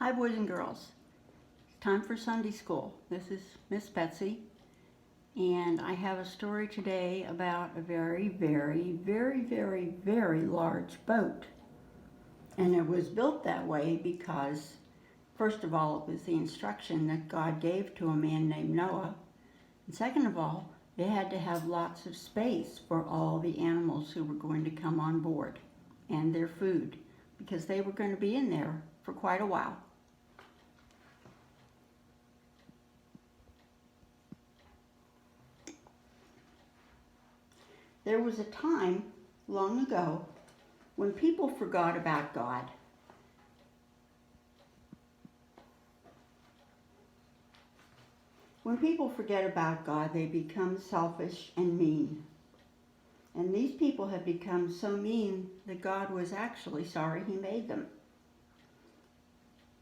Hi boys and girls. It's time for Sunday school. This is Miss Betsy, and I have a story today about a very, very, very, very, very large boat. And it was built that way because, first of all, it was the instruction that God gave to a man named Noah. And second of all, they had to have lots of space for all the animals who were going to come on board and their food, because they were going to be in there for quite a while. There was a time long ago when people forgot about God. When people forget about God, they become selfish and mean. And these people have become so mean that God was actually sorry He made them.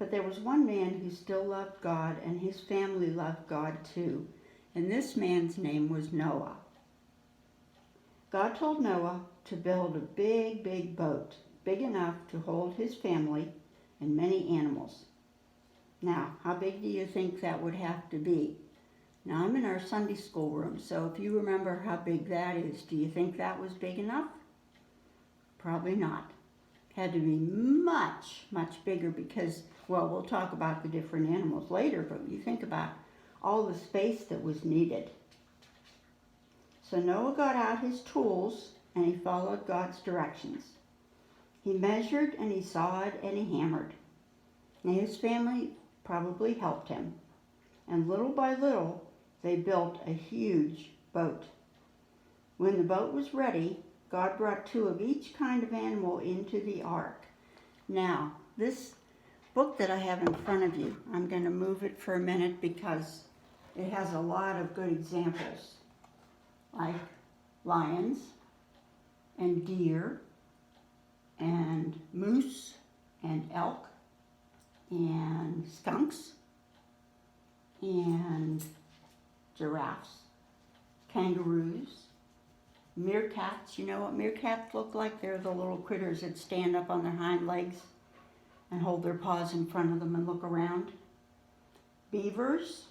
But there was one man who still loved God, and his family loved God too. And this man's name was Noah. God told Noah to build a big, big boat, big enough to hold his family and many animals. Now, how big do you think that would have to be? Now, I'm in our Sunday school room, so if you remember how big that is, do you think that was big enough? Probably not. Had to be much, much bigger because, well, we'll talk about the different animals later, but you think about all the space that was needed. So Noah got out his tools and he followed God's directions. He measured and he sawed and he hammered. And his family probably helped him. And little by little, they built a huge boat. When the boat was ready, God brought two of each kind of animal into the ark. Now, this book that I have in front of you, I'm going to move it for a minute because it has a lot of good examples, like lions and deer and moose and elk and skunks and giraffes, kangaroos, meerkats. You know what meerkats look like? They're the little critters that stand up on their hind legs and hold their paws in front of them and look around. Beavers,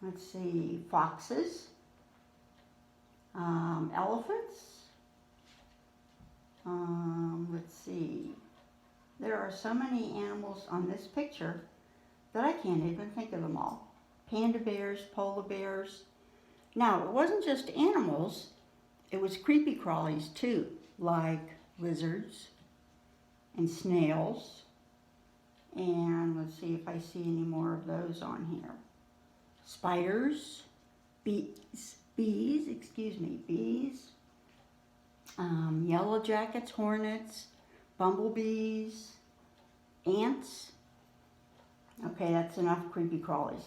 let's see, foxes, elephants, let's see. There are so many animals on this picture that I can't even think of them all. Panda bears, polar bears. Now, it wasn't just animals, it was creepy crawlies too, like lizards and snails. And let's see if I see any more of those on here. Spiders, bees, yellow jackets, hornets, bumblebees, ants. Okay, that's enough creepy crawlies.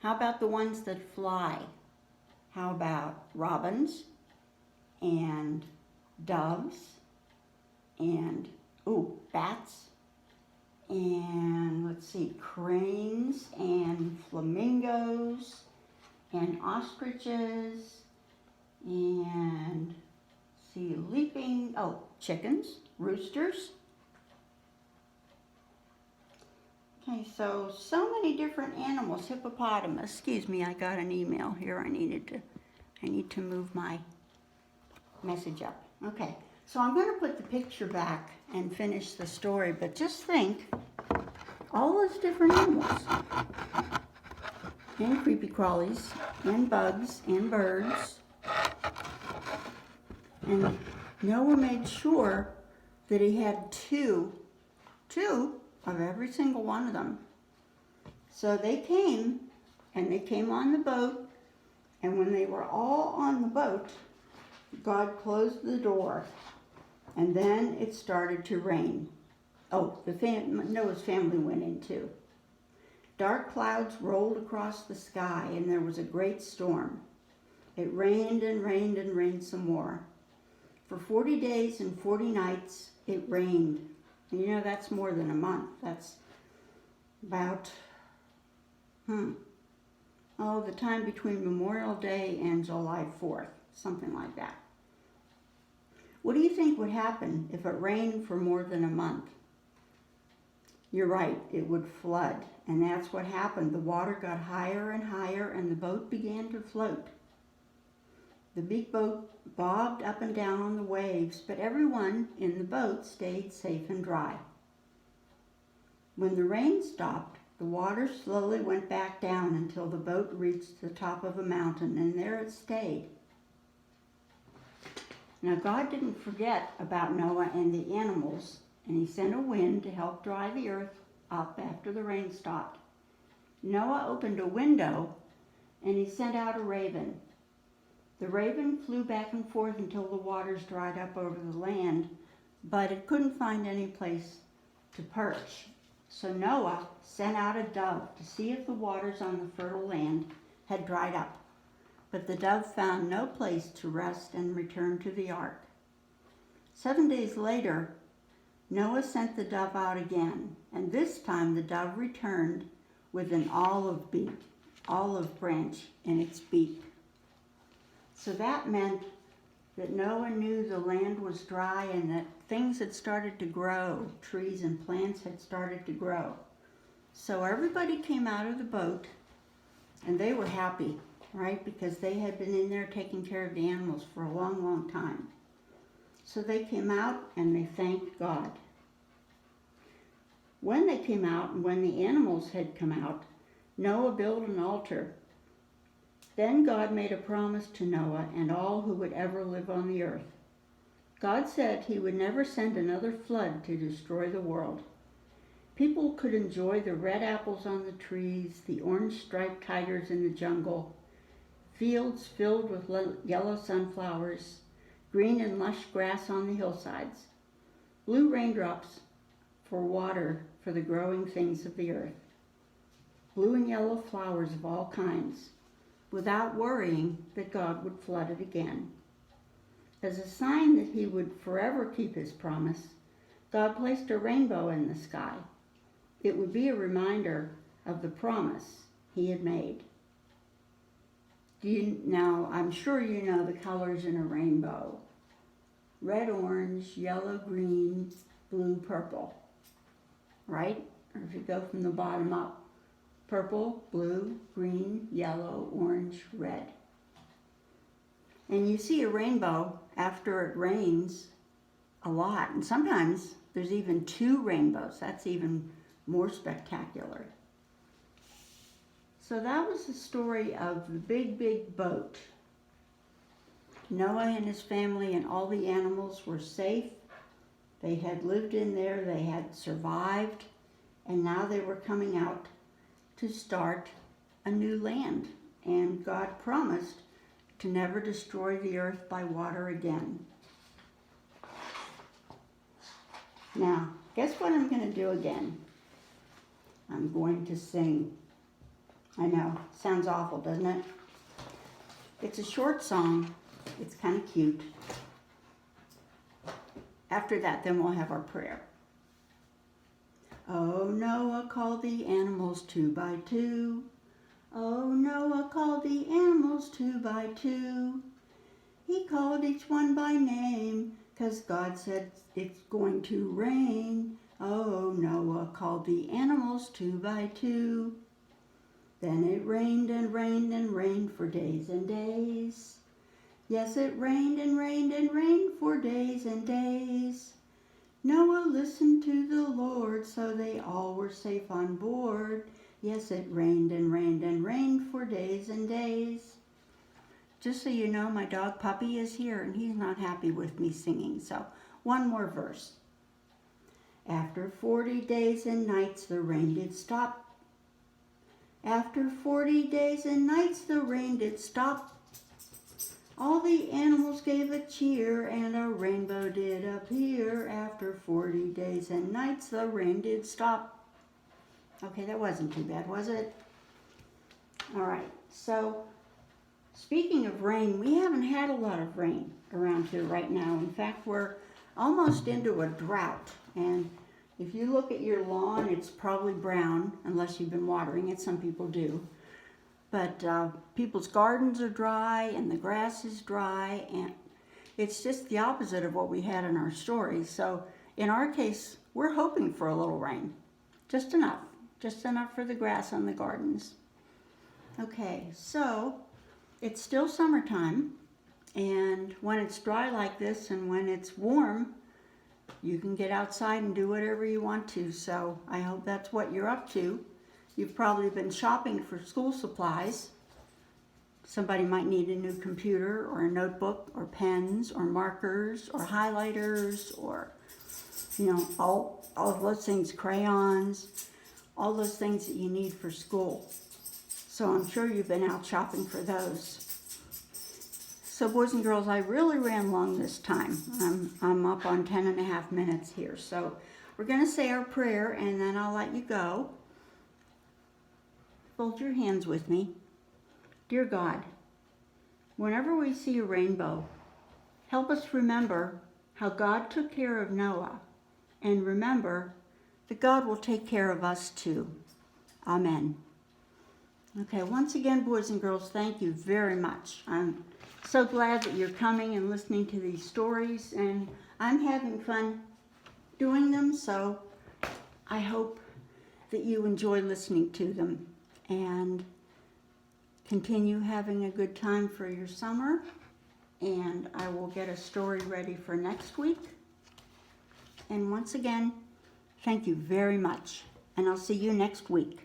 How about the ones that fly? How about robins and doves and, bats, and let's see, cranes and flamingos and ostriches and leaping, chickens, roosters. Okay, so many different animals. Hippopotamus. Excuse me, I got an email here. I need to move my message up. Okay, so I'm going to put the picture back and finish the story, but just think, all those different animals, and creepy crawlies, and bugs, and birds, and Noah made sure that he had two of every single one of them. So they came on the boat, and when they were all on the boat, God closed the door, and then it started to rain. Noah's family went in too. Dark clouds rolled across the sky, and there was a great storm. It rained and rained and rained some more. For 40 days and 40 nights, it rained. And you know, that's more than a month. That's about, the time between Memorial Day and July 4th, something like that. What do you think would happen if it rained for more than a month? You're right, it would flood. And that's what happened. The water got higher and higher, and the boat began to float. The big boat bobbed up and down on the waves, but everyone in the boat stayed safe and dry. When the rain stopped, the water slowly went back down until the boat reached the top of a mountain, and there it stayed. Now God didn't forget about Noah and the animals, and he sent a wind to help dry the earth up after the rain stopped. Noah opened a window, and he sent out a raven. The raven flew back and forth until the waters dried up over the land, but it couldn't find any place to perch. So Noah sent out a dove to see if the waters on the fertile land had dried up. But the dove found no place to rest and returned to the ark. 7 days later, Noah sent the dove out again, and this time the dove returned with an olive branch in its beak. So that meant that Noah knew the land was dry and that things had started to grow. Trees and plants had started to grow. So everybody came out of the boat, and they were happy, right? Because they had been in there taking care of the animals for a long, long time. So they came out and they thanked God. When they came out and when the animals had come out, Noah built an altar. Then God made a promise to Noah and all who would ever live on the earth. God said he would never send another flood to destroy the world. People could enjoy the red apples on the trees, the orange-striped tigers in the jungle, fields filled with yellow sunflowers, green and lush grass on the hillsides, blue raindrops for water for the growing things of the earth, blue and yellow flowers of all kinds, without worrying that God would flood it again. As a sign that he would forever keep his promise, God placed a rainbow in the sky. It would be a reminder of the promise he had made. Now, I'm sure you know the colors in a rainbow. Red, orange, yellow, green, blue, purple. Right? Or if you go from the bottom up, purple, blue, green, yellow, orange, red. And you see a rainbow after it rains a lot. And sometimes there's even two rainbows. That's even more spectacular. So that was the story of the big, big boat. Noah and his family and all the animals were safe. They had lived in there, they had survived, and now they were coming out to start a new land. And God promised to never destroy the earth by water again. Now, guess what I'm going to do again? I'm going to sing. I know, sounds awful, doesn't it? It's a short song. It's kind of cute. After that, then we'll have our prayer. Oh, Noah called the animals 2 by 2. Oh, Noah called the animals 2 by 2. He called each one by name, 'cause God said it's going to rain. Oh, Noah called the animals 2 by 2. Then it rained and rained and rained for days and days. Yes, it rained and rained and rained for days and days. Noah listened to the Lord, so they all were safe on board. Yes, it rained and rained and rained for days and days. Just so you know, my dog Puppy is here, and he's not happy with me singing, so one more verse. After 40 days and nights, the rain did stop. After 40 days and nights, the rain did stop. All the animals gave a cheer, and a rainbow did appear. After 40 days and nights, the rain did stop. Okay, that wasn't too bad, was it? All right, so speaking of rain, we haven't had a lot of rain around here right now. In fact, we're almost into a drought. And if you look at your lawn, it's probably brown, unless you've been watering it. Some people do. But people's gardens are dry, and the grass is dry, and it's just the opposite of what we had in our story. So in our case, we're hoping for a little rain. Just enough for the grass on the gardens. Okay, so it's still summertime, and when it's dry like this and when it's warm, you can get outside and do whatever you want to. So I hope that's what you're up to. You've probably been shopping for school supplies. Somebody might need a new computer or a notebook or pens or markers or highlighters or, all of those things, crayons, all those things that you need for school. So I'm sure you've been out shopping for those. So boys and girls, I really ran long this time. I'm up on 10.5 minutes here. So we're going to say our prayer and then I'll let you go. Fold your hands with me. Dear God, whenever we see a rainbow, help us remember how God took care of Noah, and remember that God will take care of us too. Amen. Okay, once again, boys and girls, thank you very much. I'm so glad that you're coming and listening to these stories, and I'm having fun doing them, so I hope that you enjoy listening to them and continue having a good time for your summer. And I will get a story ready for next week. And once again, thank you very much, and I'll see you next week.